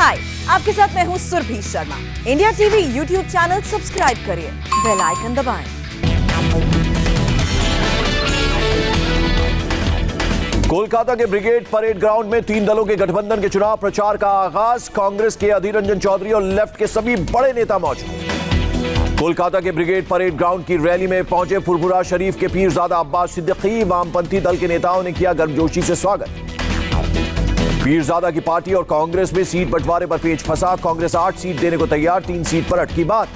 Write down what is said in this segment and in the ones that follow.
हाय, आपके साथ मैं हूँ Surabhi Sharma. India TV YouTube channel subscribe करिए, बेल आइकन दबाएं। कोलकाता के ब्रिगेड परेड ग्राउंड में 3 दलों के गठबंधन के चुनाव प्रचार का आगाज। कांग्रेस के अधीर रंजन चौधरी और लेफ्ट के सभी बड़े नेता मौजूद। कोलकाता के ब्रिगेड परेड ग्राउंड की रैली में पहुंचे फुरफुरा शरीफ के पीरजादा अब्बास सिद्दीकी। वामपंथी दल के नेताओं ने किया गर्मजोशी से स्वागत। पीरजादा की पार्टी और कांग्रेस में सीट बंटवारे पर पेच फंसा। कांग्रेस 8 सीट देने को तैयार, 3 सीट पर अटकी बात।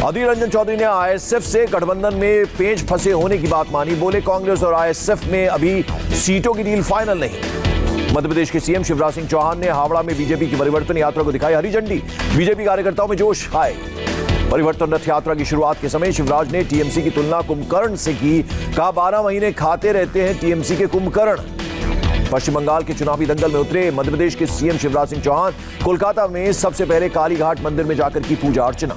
अधीर रंजन चौधरी ने आईएसएफ से गठबंधन में पेच फंसे होने की बात मानी। बोले कांग्रेस और आईएसएफ में अभी सीटों की डील फाइनल नहीं। मध्य प्रदेश के सीएम शिवराज सिंह चौहान ने हावड़ा में बीजेपी की परिवर्तन यात्रा को दिखाई हरी झंडी। बीजेपी कार्यकर्ताओं में जोश आए। परिवर्तन रथ यात्रा की शुरुआत के समय शिवराज ने टीएमसी की तुलना कुंभकर्ण से की। कहा 12 महीने खाते रहते हैं टीएमसी के कुंभकर्ण। पश्चिम बंगाल के चुनावी दंगल में उतरे मध्य प्रदेश के सीएम शिवराज सिंह चौहान कोलकाता में सबसे पहले कालीघाट मंदिर में जाकर की पूजा अर्चना।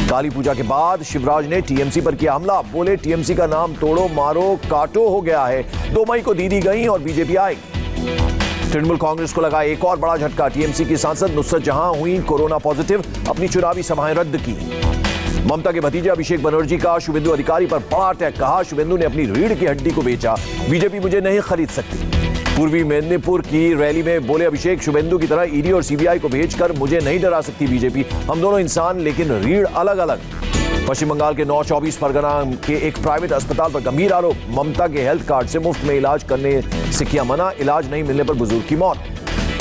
काली पूजा के बाद शिवराज ने टीएमसी पर किया हमला। बोले टीएमसी का नाम तोड़ो मारो काटो हो गया है। 2 मई को दीदी गई और बीजेपी आई। तृणमूल कांग्रेस को लगा एक और बड़ा झटका। टीएमसी की सांसद नुसरत जहां हुई कोरोना पॉजिटिव, अपनी चुनावी सभाएं रद्द की। ममता के भतीजे अभिषेक बनर्जी का शुभेंदु अधिकारी पर बड़ा अटैक। कहा शुभेंदु ने अपनी रीढ़ की हड्डी को बेचा, बीजेपी मुझे नहीं खरीद सकती। पूर्वी मेदिनीपुर की रैली में बोले अभिषेक शुभेंदु की तरह ईडी और सीबीआई को भेजकर मुझे नहीं डरा सकती बीजेपी। हम दोनों इंसान लेकिन रीढ़ अलग अलग। पश्चिम बंगाल के 9-24 परगना के एक प्राइवेट अस्पताल पर गंभीर आरोप। ममता के हेल्थ कार्ड से मुफ्त में इलाज करने से किया मना। इलाज नहीं मिलने पर बुजुर्ग की मौत।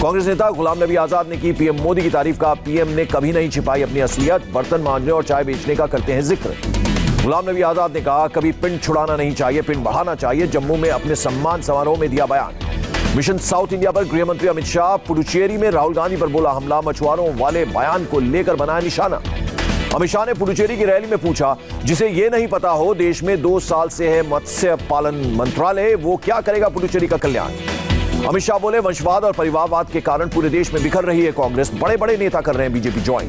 कांग्रेस नेता गुलाम नबी आजाद ने की पीएम मोदी की तारीफ। का पीएम ने कभी नहीं छिपाई अपनी असलियत। बर्तन मांजने और चाय बेचने का करते हैं जिक्र। गुलाम नबी आजाद ने कहा कभी पिंड छुड़ाना नहीं चाहिए, पिंड बढ़ाना चाहिए। जम्मू में अपने सम्मान समारोह में दिया बयान। मिशन साउथ इंडिया पर गृह मंत्री अमित शाह। पुडुचेरी में राहुल गांधी पर बोला हमला। मछुआरों वाले बयान को लेकर बनाया निशाना। अमित शाह ने पुडुचेरी की रैली में पूछा जिसे ये नहीं पता हो देश में 2 साल से है मत्स्य पालन मंत्रालय, वो क्या करेगा पुडुचेरी का कल्याण। अमित शाह बोले वंशवाद और परिवारवाद के कारण पूरे देश में बिखर रही है कांग्रेस। बड़े बड़े नेता कर रहे हैं बीजेपी ज्वाइन।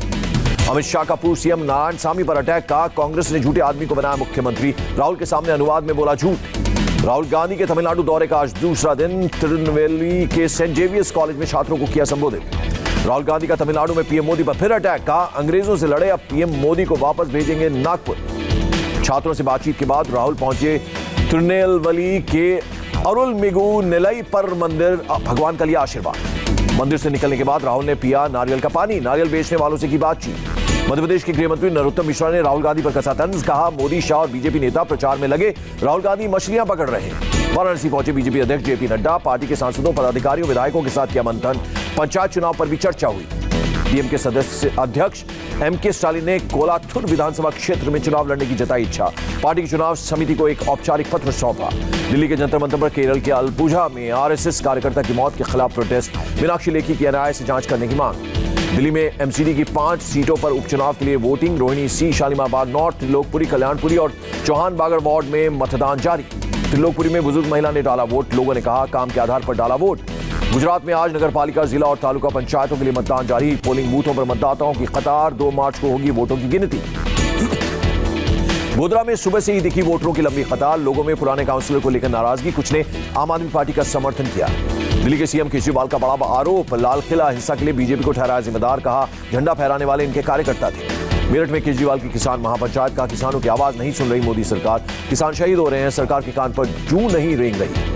अमित शाह का पूर्व सीएम नारायणसामी पर अटैक। का कांग्रेस ने झूठे आदमी को बनाया मुख्यमंत्री। राहुल के सामने अनुवाद में बोला झूठ। राहुल गांधी के तमिलनाडु दौरे का आज दूसरा दिन। तिरुनेलवेली के सेंट जेवियर्स कॉलेज में छात्रों को किया संबोधित। राहुल गांधी का तमिलनाडु में पीएम मोदी पर फिर अटैक। कहा अंग्रेजों से लड़े, अब पीएम मोदी को वापस भेजेंगे नागपुर। छात्रों से बातचीत के बाद राहुल पहुंचे तिरुनेलवेली के अरुलमिगु नेलई पर मंदिर। भगवान का लिया आशीर्वाद। मंदिर से निकलने के बाद राहुल ने पिया नारियल का पानी। नारियल बेचने वालों से की बातचीत। मध्य प्रदेश के गृह मंत्री नरोत्तम मिश्रा ने राहुल गांधी पर कसा तंज। कहा मोदी शाह और बीजेपी नेता प्रचार में लगे, राहुल गांधी मछलियां पकड़ रहे हैं। वाराणसी पहुंचे बीजेपी अध्यक्ष जेपी नड्डा। पार्टी के सांसदों, पदाधिकारियों, विधायकों के साथ किया मंथन। पंचायत चुनाव पर भी चर्चा हुई। डीएमके सदस्य अध्यक्ष एमके स्टालिन ने कोलाथुर विधानसभा क्षेत्र में चुनाव लड़ने की जताई इच्छा। पार्टी की चुनाव समिति को एक औपचारिक पत्र सौंपा। दिल्ली के जंतर मंतर पर केरल के अलपुझा में आरएसएस कार्यकर्ता की मौत के खिलाफ प्रोटेस्ट। मीनाक्षी लेखी की एनआईए से जांच करने की मांग। दिल्ली में एमसीडी की 5 सीटों पर उपचुनाव के लिए वोटिंग। रोहिणी सी, शालीमार बाग नॉर्थ, त्रिलोकपुरी, कल्याणपुरी और चौहान बागर वार्ड में मतदान जारी। त्रिलोकपुरी में बुजुर्ग महिला ने डाला वोट। लोगों ने कहा काम के आधार पर डाला वोट। गुजरात में आज नगरपालिका, जिला और तालुका पंचायतों के लिए मतदान जारी। पोलिंग बूथों पर मतदाताओं की कतार। 2 मार्च को होगी वोटों की गिनती। गोधरा में सुबह से ही दिखी वोटरों की लंबी कतार। लोगों में पुराने काउंसिलर को लेकर नाराजगी। कुछ ने आम आदमी पार्टी का समर्थन किया। दिल्ली के सीएम केजरीवाल का बड़ा आरोप। लाल किला हिंसा के लिए बीजेपी को ठहराया जिम्मेदार। कहा झंडा फहराने वाले इनके कार्यकर्ता थे। मेरठ में केजरीवाल की किसान महापंचायत। का किसानों की आवाज नहीं सुन रही मोदी सरकार। किसान शहीद हो रहे हैं, सरकार के कान पर जूं नहीं रेंग रही।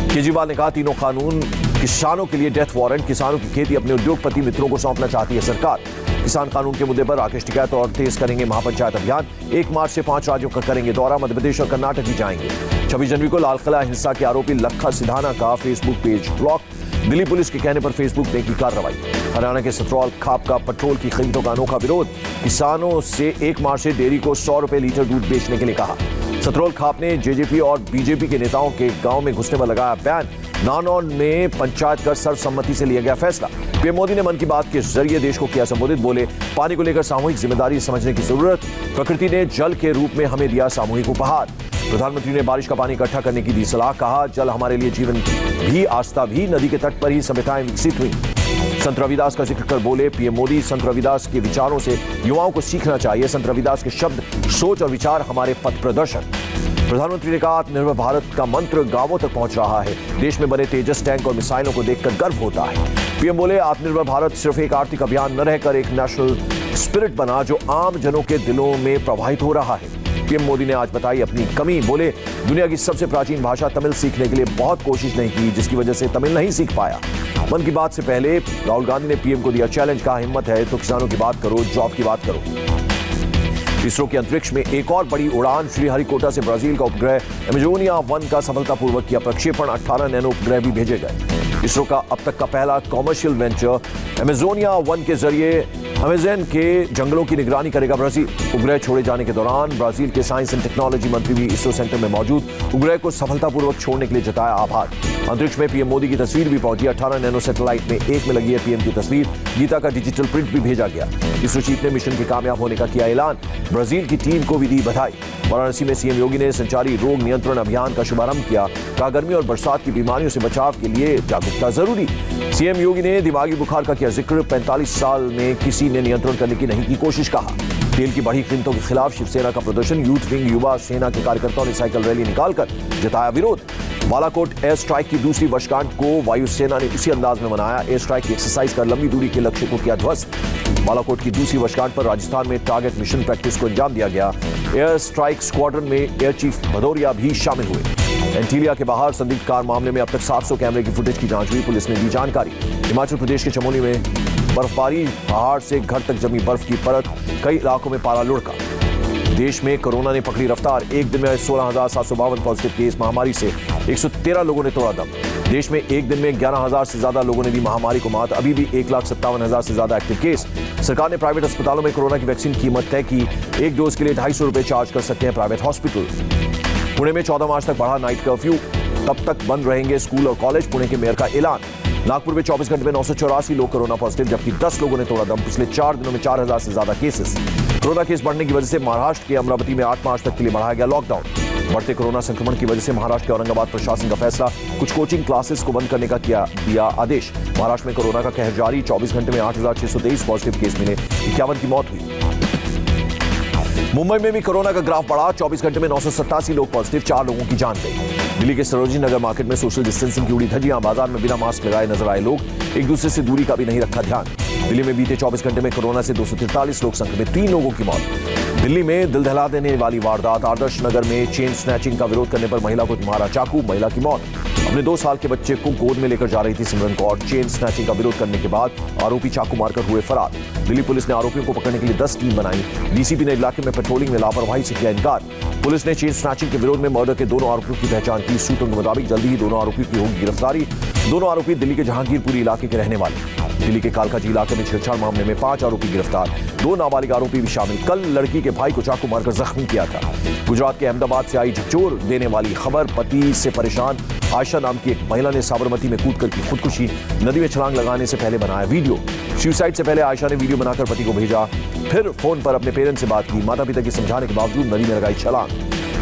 केजरीवाल ने कहा तीनों कानून किसानों के लिए डेथ वारंट। किसानों की खेती अपने उद्योगपति मित्रों को सौंपना चाहती है सरकार। किसान कानून के मुद्दे पर राकेश टिकैत और तेज करेंगे महापंचायत अभियान। 1 मार्च से 5 राज्यों का करेंगे दौरा। मध्य प्रदेश और कर्नाटक भी जाएंगे। 26 जनवरी को लालकिला हिंसा के आरोपी लखा सिधाना का Facebook page block. Delhi police के कहने पर फेसबुक ने की कार्रवाई। हरियाणा के सतरौल खाप का पेट्रोल की कीमतों का अनोखा विरोध। किसानों से 1 मार्च से डेयरी को 100 रुपए लीटर दूध बेचने के लिए कहा। सतरौल खाप ने जेजेपी और बीजेपी के नेताओं के गांव में घुसने पर लगाया बैन। नानौन में पंचायत कर सर्वसम्मति से लिया गया फैसला। पीएम मोदी ने मन की बात के जरिए देश को किया संबोधित। बोले पानी को लेकर सामूहिक जिम्मेदारी समझने की जरूरत। प्रकृति ने जल के रूप में हमें दिया सामूहिक उपहार। प्रधानमंत्री ने बारिश का पानी इकट्ठा करने की दी सलाह। कहा जल हमारे लिए जीवन भी, आस्था भी। नदी के तट पर ही सभ्यताएं विकसित हुई। संत रविदास का जिक्र कर बोले पीएम मोदी संत रविदास के विचारों से युवाओं को सीखना चाहिए। संत रविदास के शब्द, सोच और विचार हमारे पथ प्रदर्शक। प्रधानमंत्री ने कहा आत्मनिर्भर भारत का मंत्र गांवों तक पहुंच रहा है। देश में बने तेजस टैंक और मिसाइलों को देखकर गर्व होता है। पीएम बोले, आत्मनिर्भर भारत सिर्फ एक आर्थिक अभियान न रहकर एक नेशनल स्पिरिट बना जो आम जनों के दिलों में प्रवाहित हो रहा है। पीएम मोदी ने आज बताई अपनी कमी। बोले, दुनिया की सबसे प्राचीन भाषा तमिल सीखने के लिए बहुत कोशिश नहीं की, जिसकी वजह से तमिल नहीं सीख पाया। मन की बात से पहले राहुल गांधी ने पीएम को दिया चैलेंज, कहा हिम्मत है तो किसानों की बात करो, जॉब की बात करो। इसरो के अंतरिक्ष में एक और बड़ी उड़ान, श्रीहरिकोटा से ब्राजील का उपग्रह अमेजोनिया 1 का सफलतापूर्वक किया प्रक्षेपण। 18 नैनो उपग्रह भी भेजे गए। इसरो का अब तक का पहला कॉमर्शियल वेंचर अमेजोनिया 1 के जरिए अमेजन के जंगलों की निगरानी करेगा ब्राजील। उपग्रह छोड़े जाने के दौरान ब्राजील के साइंस एंड टेक्नोलॉजी मंत्री भी इसरो सेंटर में मौजूद उपग्रह को सफलतापूर्वक छोड़ने के लिए जताया आभार। अंतरिक्ष में पीएम मोदी की तस्वीर भी पहुंची। 18 नैनो सैटेलाइट में एक में लगी है पीएम की तस्वीर। गीता का डिजिटल प्रिंट भी भेजा गया। इसरो चीफ ने मिशन के कामयाब होने का किया ऐलान। ब्राजील की टीम को भी दी बधाई। वाराणसी में सीएम योगी ने संचारी रोग नियंत्रण अभियान का शुभारंभ किया। कहा, गर्मी और बरसात की बीमारियों से बचाव के लिए जागरूकता जरूरी। सीएम योगी ने दिमागी बुखार का किया जिक्र। 45 साल में किसी ने नियंत्रण करने की नहीं की कोशिश, कहा। तेल की बढ़ी कीमतों के खिलाफ शिवसेना का प्रदर्शन। यूथ विंग युवा सेना के कार्यकर्ताओं ने साइकिल रैली निकालकर जताया विरोध। बालाकोट एयर स्ट्राइक की दूसरी वर्षगांठ को वायुसेना ने इसी अंदाज में मनाया। एयर स्ट्राइक की एक्सरसाइज कर लंबी दूरी के लक्ष्य को किया ध्वस्त। बालाकोट की दूसरी वर्षगांठ पर राजस्थान में टारगेट मिशन प्रैक्टिस को अंजाम दिया गया। एयर स्ट्राइक स्क्वाड्रन में एयर चीफ भदौरिया भी शामिल हुए। एंटीलिया के बाहर संदिग्ध कार मामले में अब तक 700 कैमरे की फुटेज की जांच हुई, पुलिस ने दी जानकारी। हिमाचल प्रदेश के चमोली में बर्फबारी, पहाड़ से घर तक जमी बर्फ की परत, कई इलाकों में पारा लुढ़का। देश में कोरोना ने पकड़ी रफ्तार। एक दिन में 16,752 पॉजिटिव केस। महामारी से 113 लोगों ने तोड़ा दम। देश में एक दिन में 11,000 से ज्यादा लोगों ने दी महामारी को मात। अभी भी 1,57,000 से ज्यादा एक्टिव केस। सरकार ने प्राइवेट अस्पतालों में कोरोना की वैक्सीन की कीमत तय की। एक डोज के लिए 250 रुपए चार्ज कर सकते हैं प्राइवेट हॉस्पिटल। पुणे में 14 मार्च तक बढ़ा नाइट कर्फ्यू, तब तक बंद रहेंगे स्कूल और कॉलेज, पुणे के मेयर का ऐलान। नागपुर में 24 घंटे में 984 लोग कोरोना पॉजिटिव, जबकि 10 लोगों ने तोड़ा दम। पिछले 4 दिनों में 4,000 से ज्यादा केसेस। कोरोना केस बढ़ने की वजह से महाराष्ट्र के अमरावती में 8 मार्च तक के लिए बढ़ाया गया लॉकडाउन। बढ़ते कोरोना संक्रमण की वजह से महाराष्ट्र के औरंगाबाद प्रशासन का फैसला, कुछ कोचिंग क्लासेस को बंद करने का दिया आदेश। महाराष्ट्र में कोरोना का कहर जारी। 24 घंटे में 8,623 पॉजिटिव केस मिले, 51 की मौत हुई। मुंबई में भी कोरोना का ग्राफ बढ़ा। 24 घंटे में 987 लोग पॉजिटिव, 4 लोगों की जान गई। दिल्ली के सरोजिनी नगर मार्केट में सोशल डिस्टेंसिंग की उड़ी धज्जियां। बाजार में बिना मास्क लगाए नजर आए लोग, एक दूसरे से दूरी का भी नहीं रखा ध्यान। दिल्ली में बीते 24 घंटे में कोरोना से 243 लोग संक्रमित, 3 लोगों की मौत। दिल्ली में दिल दहला देने वाली वारदात। आदर्श नगर में चेन स्नैचिंग का विरोध करने पर महिला को मारा चाकू, महिला की मौत। अपने 2 साल के बच्चे को गोद में लेकर जा रही थी सिमरन कौर। चेन स्नैचिंग का विरोध करने के बाद आरोपी चाकू मारकर हुए फरार। दिल्ली पुलिस ने आरोपियों को पकड़ने के लिए 10 टीम बनाई। डीसीपी ने इलाके में पेट्रोलिंग में लापरवाही से किया इनकार। पुलिस ने चेन स्नैचिंग के विरोध में मर्डर के दोनों आरोपियों की पहचान की। सूत्रों के मुताबिक जल्दी ही दोनों आरोपियों की होगी गिरफ्तारी। दोनों आरोपी दिल्ली के जहांगीरपुरी इलाके के रहने वाले। दिल्ली के कालकाजी इलाके में छेड़छाड़ मामले में 5 आरोपी गिरफ्तार, 2 नाबालिग आरोपी भी शामिल। कल लड़की के भाई को चाकू मारकर जख्मी किया था। गुजरात के अहमदाबाद से आई झकझोर देने वाली खबर। पति से परेशान आयशा नाम की एक महिला ने साबरमती में कूदकर की खुदकुशी। नदी में छलांग लगाने से पहले बनाया वीडियो। सुसाइड से पहले आयशा ने वीडियो बनाकर पति को भेजा, फिर फोन पर अपने पेरेंट्स से बात की। माता पिता की समझाने के बावजूद नदी में लगाई छलांग।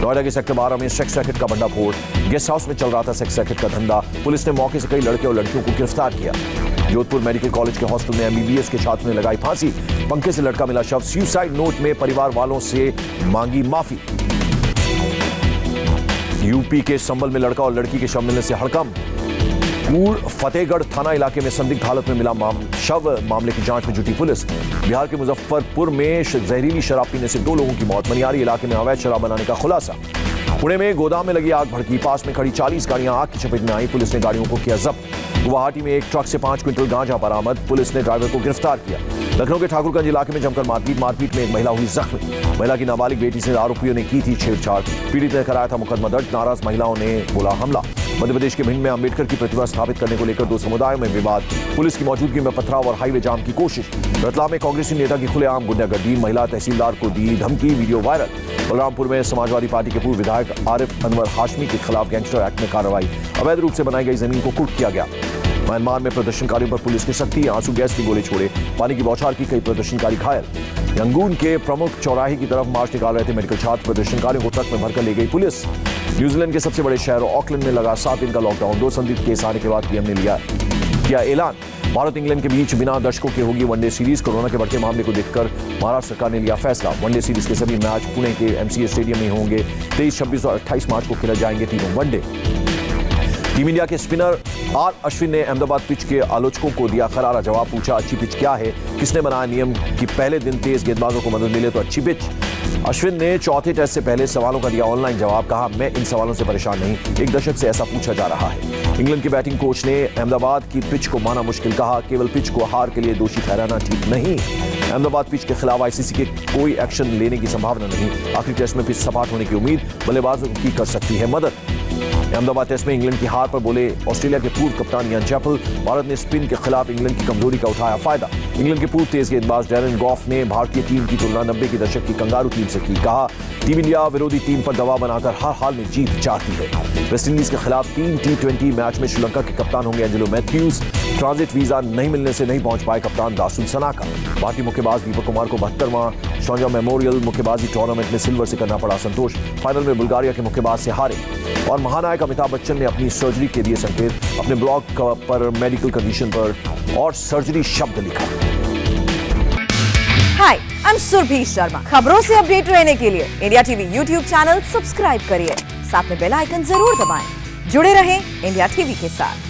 नोएडा के सेक्टर 12 में सेक्स रैकेट का भंडाफोड़। गेस्ट हाउस में चल रहा था सेक्स रैकेट का धंधा। पुलिस ने मौके से कई लड़के और लड़कियों को गिरफ्तार किया। जोधपुर मेडिकल कॉलेज के हॉस्टल में एमबीबीएस के छात्र ने लगाई फांसी। पंखे से लटका मिला शव। सुसाइड नोट में परिवार वालों से मांगी माफी। यूपी के संभल में लड़का और लड़की के शव मिलने से हड़कंप। कूड़ फतेहगढ़ थाना इलाके में संदिग्ध हालत में मिला शव। मामले की जांच में जुटी पुलिस। बिहार के मुजफ्फरपुर में जहरीली शराब पीने से 2 लोगों की मौत। मनियारी इलाके में अवैध शराब बनाने का खुलासा। पुणे में गोदाम में लगी आग भड़की। पास में खड़ी 40 गाड़ियां आग की चपेट में आई। पुलिस ने गाड़ियों को किया जब्त। गुवाहाटी में एक ट्रक से 5 क्विंटल गांजा बरामद। पुलिस ने ड्राइवर को गिरफ्तार किया। लखनऊ के ठाकुरगंज इलाके में जमकर मारपीट में एक महिला हुई जख्मी। महिला की नाबालिग बेटी से आरोपियों ने की थी छेड़छाड़। पीड़ित ने कराया था मुकदमा दर्ज। नाराज महिलाओं ने बोला हमला। मध्य प्रदेश के भिंड में अंबेडकर की प्रतिमा स्थापित करने को लेकर 2 समुदायों में विवाद। पुलिस की मौजूदगी में पथराव और हाईवे जाम की कोशिश। रतलाम में कांग्रेसी नेता की खुलेआम गुंडागर्दी। महिला तहसीलदार को दी धमकी, वीडियो वायरल। बलरामपुर में समाजवादी पार्टी के पूर्व विधायक आरिफ अनवर हाशमी के खिलाफ गैंगस्टर एक्ट में कार्रवाई। अवैध रूप से बनाई गई जमीन को कुर्क किया गया। म्यांमार में प्रदर्शनकारियों पर पुलिस की सख्ती। आंसू गैस के गोले छोड़े, पानी की बौछार की, कई प्रदर्शनकारी घायल। यंगून के प्रमुख चौराहे की तरफ मार्च निकाल रहे थे मेडिकल छात्र। प्रदर्शनकारियों को ट्रक में भरकर ले गई पुलिस। न्यूजीलैंड के सबसे बड़े शहर ऑकलैंड में लगा 7 दिन का लॉकडाउन। 2 संदिग्ध केस आने के बाद पीएम ने किया ऐलान। भारत इंग्लैंड के बीच बिना दर्शकों के होगी वनडे सीरीज। कोरोना के बढ़ते मामले को देखकर महाराष्ट्र सरकार ने लिया फैसला। वनडे सीरीज के सभी मैच पुणे के एमसीए स्टेडियम में होंगे। 23, 26 और 28 मार्च को खेले जाएंगे तीनों वनडे। टीम इंडिया के स्पिनर आर अश्विन ने अहमदाबाद पिच के आलोचकों को दिया करारा जवाब। पूछा, अच्छी पिच क्या है, किसने बनाया नियम कि पहले दिन तेज गेंदबाजों को मदद मिले तो अच्छी पिच। अश्विन ने चौथे टेस्ट से पहले सवालों का दिया ऑनलाइन जवाब। कहा, मैं इन सवालों से परेशान नहीं, एक दशक से ऐसा पूछा जा रहा है। इंग्लैंड के बैटिंग कोच ने अहमदाबाद की पिच को माना मुश्किल। कहा, केवल पिच को हार के लिए दोषी ठहराना ठीक नहीं। अहमदाबाद पिच के खिलाफ आईसीसी के कोई एक्शन लेने की संभावना नहीं। आखिरी टेस्ट में पिच सपाट होने की उम्मीद, बल्लेबाजों की कर सकती है मदद। अहमदाबाद टेस्ट में इंग्लैंड की हार पर बोले ऑस्ट्रेलिया के पूर्व कप्तान यान चैपल। भारत ने स्पिन के खिलाफ इंग्लैंड की कमजोरी का उठाया फायदा। इंग्लैंड के पूर्व तेज गेंदबाज डैरेन गॉफ ने भारतीय टीम की तुलना 90 के दशक की कंगारू टीम से की। कहा, टीम इंडिया विरोधी टीम पर दबाव बनाकर हर हाल में जीत चाहती है। वेस्टइंडीज के खिलाफ 3 T20 मैच में श्रीलंका के कप्तान होंगे एंजेलो मैथ्यूज। ट्रांजिट वीजा नहीं मिलने से नहीं पहुंच पाए कप्तान दासुन सनाका। भारतीय मुक्केबाज दीपक कुमार को 72वां शौर्य मेमोरियल मुक्केबाजी टूर्नामेंट में सिल्वर से करना पड़ा संतोष। फाइनल में बुल्गारिया के मुक्केबाज से हारे। और महानायक अमिताभ बच्चन ने अपनी सर्जरी के दिए संकेत। अपने ब्लॉग पर मेडिकल कंडीशन पर और सर्जरी शब्द लिखा। हाय, आई एम सुरभि शर्मा। खबरों से अपडेट रहने के लिए India TV YouTube channel subscribe करिए, साथ में बेल आइकन जरूर दबाएं। जुड़े रहें इंडिया टीवी के साथ।